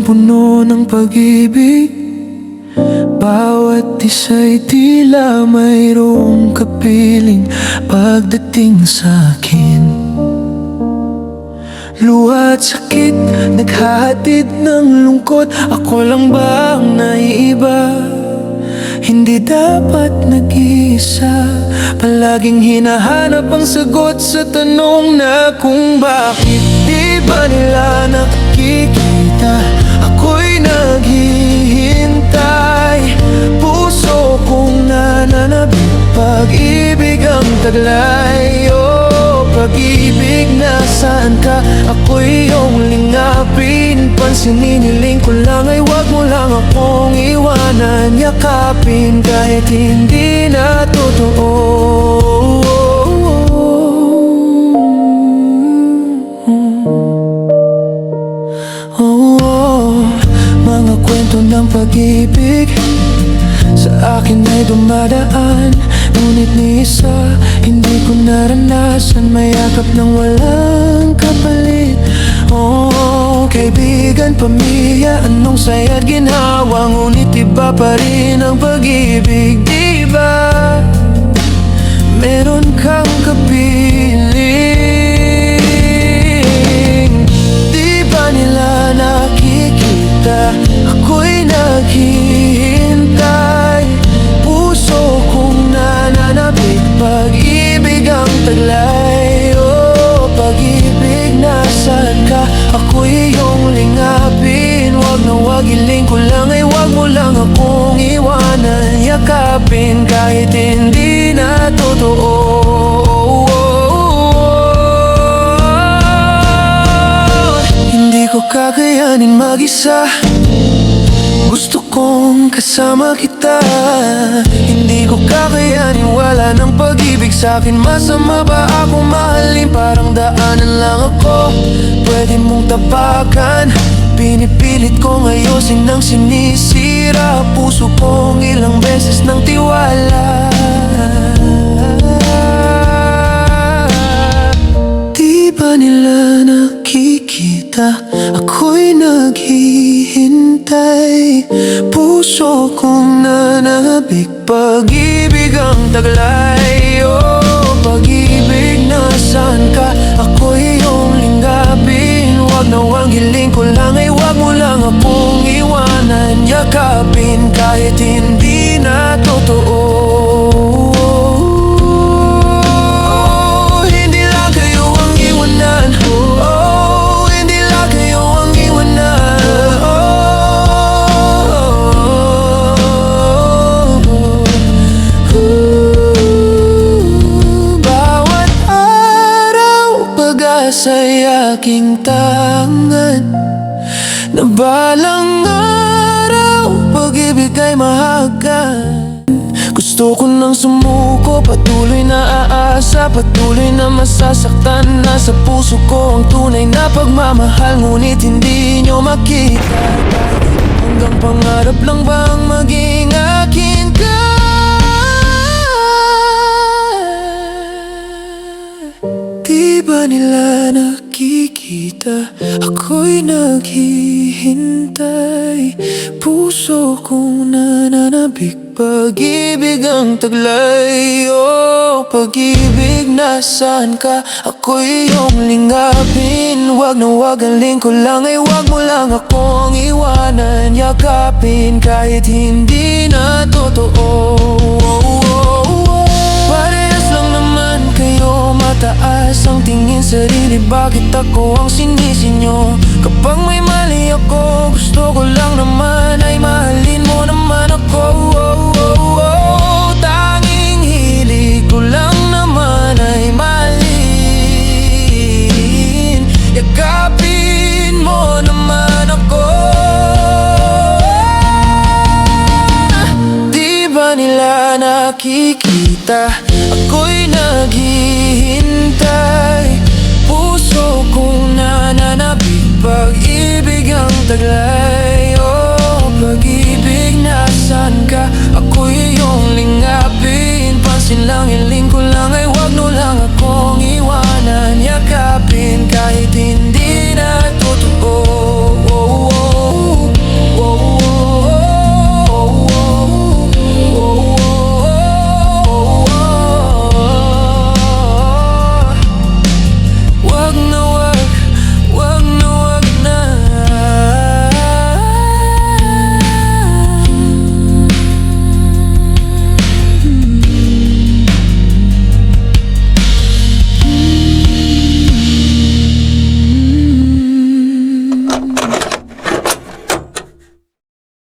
punong-puno ng pag-ibig. Bawat isa'y tila mayroong kapiling pagdating sa'kin. Luha at sakit, naghahatid ng lungkot. Ako lang ba ang naiiba? Hindi dapat nag-iisa. Palaging hinahanap ang sagot sa tanong na kung bakit. Di ba nila nakikita? Ako'y naghihintay. Puso kong nananabik, pag-ibig ang taglay. Oh, pag-ibig, nasaan ka? Ako'y iyong lingapin. Pansinin, hiling ko lang ay wag mo lang akong iwanan. Yakapin kahit hindi na totoo. Mga kwento ng pag-ibig sa akin ay dumadaan, ngunit ni isa hindi ko naranasan. Mayakap ng walang kapalit. Oh, kaibigan, pamilya, anong saya't ginhawa, ngunit iba pa rin ang pag-ibig. Di ba meron kang kapiling? Di ba nila nakikita? Ako'y naghihintay. Puso kong nananabik, pag-ibig ang taglay. Oh, pag-ibig, nasaan ka? Ako'y iyong lingapin. Wag na wag, hiling ko lang ay wag mo lang akong iwanan. Yakapin kahit hindi na totoo. Hindi ko kakayanin mag-isa. Gusto kong kasama kita. Hindi ko kakayanin wala ng pag-ibig sa'kin. Masama ba akong mahalin? Parang daanan lang ako, pwede mong tapakan. Pinipilit kong ayusin ng sinisira. Puso kong ilang beses ng tiwala. Di ba nila nakikita? Ako'y naghihintay. Puso kong nananabik, pag-ibig ang taglay. Oh, pag-ibig, nasaan ka? Ako'y iyong lingapin. Wag na wag, hiling ko lang ay wag mo lang akong iwanan. Yakapin kahit hindi na totoo. Sa'y aking tangan na balang araw pag-ibig ay mahagan. Gusto ko nang sumuko, patuloy na aasa, patuloy na masasaktan. Nasa puso ko ang tunay na pagmamahal, ngunit hindi nyo makita. Hanggang pangarap lang bang maging akin ka? Di ba nila nakikita? Ako'y naghihintay. Puso kong nananabik, pag-ibig ang taglay. Oh, pag-ibig, nasaan ka? Ako'y iyong lingapin. Wag na wag, haling ko lang ay wag mo lang akong iwanan. Yakapin kahit hindi na totoo. Parehas lang naman kayo, mataas ang tingin sarili. Bakit ako ang sinisi nyo? Kapag may mali ako, gusto ko lang naman ay mahalin mo naman ako. Tanging hilig ko lang naman ay mahalin. Yakapin mo naman ako. Di ba nila nakikita? Ako'y naghihintay. Puso kong nananabik, pag-ibig ang taglay.